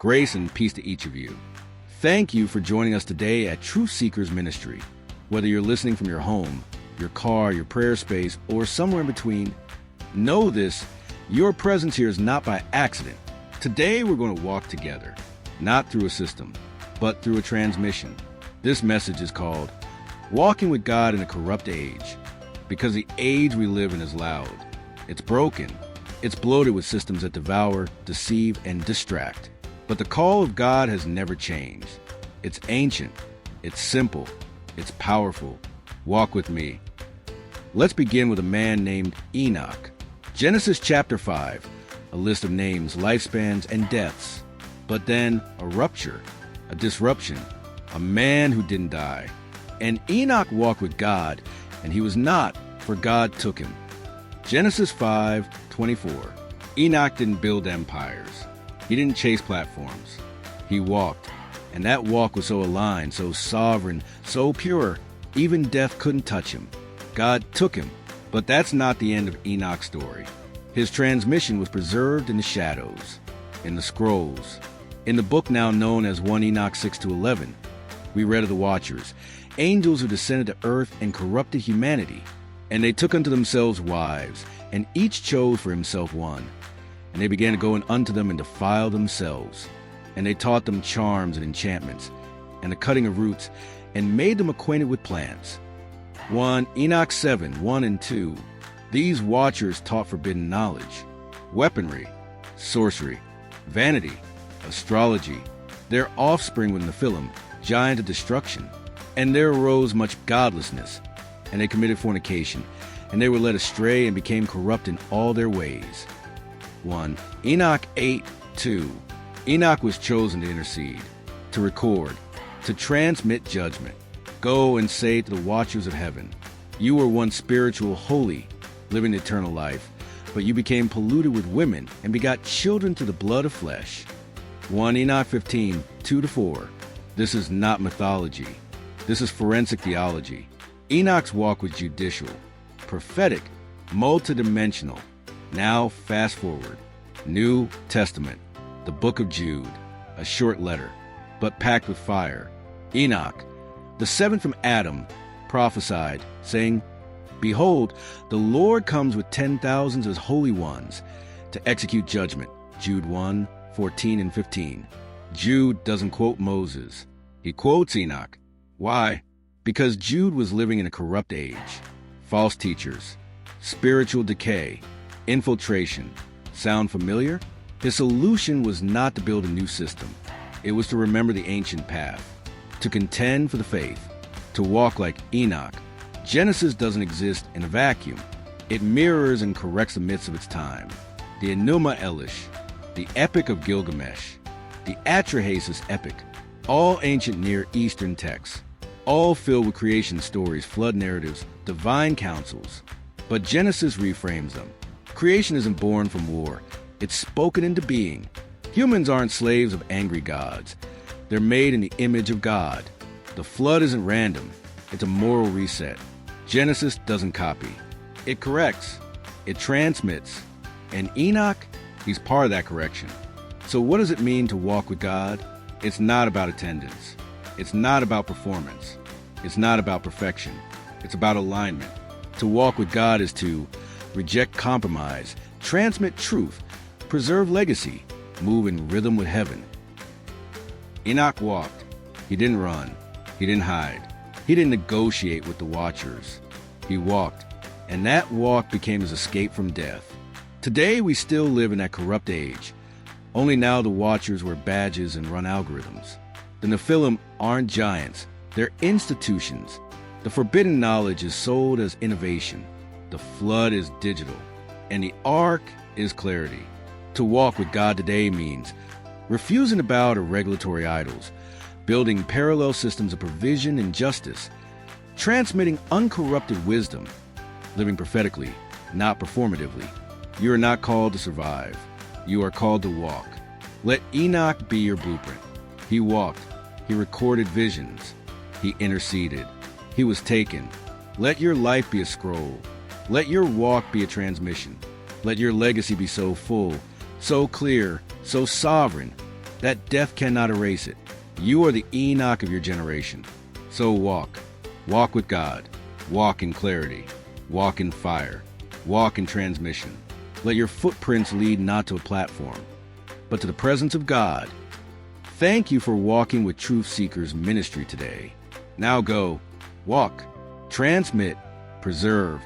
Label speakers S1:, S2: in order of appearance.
S1: Grace and peace to each of you. Thank you for joining us today at Truth Seekers Ministry. Whether you're listening from your home, your car, your prayer space, or somewhere in between, know this, your presence here is not by accident. Today we're going to walk together, not through a system, but through a transmission. This message is called Walking with God in a Corrupt Age, because the age we live in is loud. It's broken. It's bloated with systems that devour, deceive, and distract. But the call of God has never changed. It's ancient. It's simple. It's powerful. Walk with me. Let's begin with a man named Enoch. Genesis chapter 5, a list of names, lifespans, and deaths. But then a rupture, a disruption, a man who didn't die. And Enoch walked with God, and he was not, for God took him. Genesis 5:24. Enoch didn't build empires. He didn't chase platforms. He walked, and that walk was so aligned, so sovereign, so pure, even death couldn't touch him. God took him, but that's not the end of Enoch's story. His transmission was preserved in the shadows, in the scrolls. In the book now known as 1 Enoch 6-11, we read of the Watchers, angels who descended to earth and corrupted humanity. And they took unto themselves wives, and each chose for himself one. And they began to go in unto them and defile themselves. And they taught them charms and enchantments, and the cutting of roots, and made them acquainted with plants. 1 Enoch 7:1-2. These watchers taught forbidden knowledge, weaponry, sorcery, vanity, astrology. Their offspring was Nephilim, giant of destruction. And there arose much godlessness, and they committed fornication, and they were led astray and became corrupt in all their ways. 1 Enoch 8:2. Enoch was chosen to intercede, to record, to transmit judgment. Go and say to the watchers of heaven, you were once spiritual, holy, living eternal life, but you became polluted with women and begot children to the blood of flesh. 1 Enoch 15:2-4. This is not mythology. This is forensic theology. Enoch's walk was judicial, prophetic, multidimensional. Now, fast forward. New Testament, the book of Jude, a short letter, but packed with fire. Enoch, the seventh from Adam, prophesied, saying, Behold, the Lord comes with 10,000s as holy ones to execute judgment. Jude 1:14-15. Jude doesn't quote Moses. He quotes Enoch. Why? Because Jude was living in a corrupt age. False teachers, spiritual decay, infiltration. Sound familiar? His solution was not to build a new system. It was to remember the ancient path, to contend for the faith, to walk like Enoch. Genesis doesn't exist in a vacuum. It mirrors and corrects the myths of its time. The Enuma Elish, the Epic of Gilgamesh, the Atrahasis Epic, all ancient Near Eastern texts, all filled with creation stories, flood narratives, divine counsels. But Genesis reframes them. Creation isn't born from war. It's spoken into being. Humans aren't slaves of angry gods. They're made in the image of God. The flood isn't random. It's a moral reset. Genesis doesn't copy. It corrects. It transmits. And Enoch, he's part of that correction. So what does it mean to walk with God? It's not about attendance. It's not about performance. It's not about perfection. It's about alignment. To walk with God is to reject compromise, transmit truth, preserve legacy, move in rhythm with heaven. Enoch walked. He didn't run. He didn't hide. He didn't negotiate with the watchers. He walked, and that walk became his escape from death. Today, we still live in that corrupt age. Only now the watchers wear badges and run algorithms. The Nephilim aren't giants. They're institutions. The forbidden knowledge is sold as innovation. The flood is digital. And the ark is clarity. To walk with God today means refusing to bow to regulatory idols, building parallel systems of provision and justice, transmitting uncorrupted wisdom, living prophetically, not performatively. You are not called to survive. You are called to walk. Let Enoch be your blueprint. He walked. He recorded visions. He interceded. He was taken. Let your life be a scroll. Let your walk be a transmission. Let your legacy be so full, so clear, so sovereign, that death cannot erase it. You are the Enoch of your generation. So walk. Walk with God. Walk in clarity. Walk in fire. Walk in transmission. Let your footprints lead not to a platform, but to the presence of God. Thank you for walking with Truth Seekers Ministry today. Now go, walk, transmit, preserve,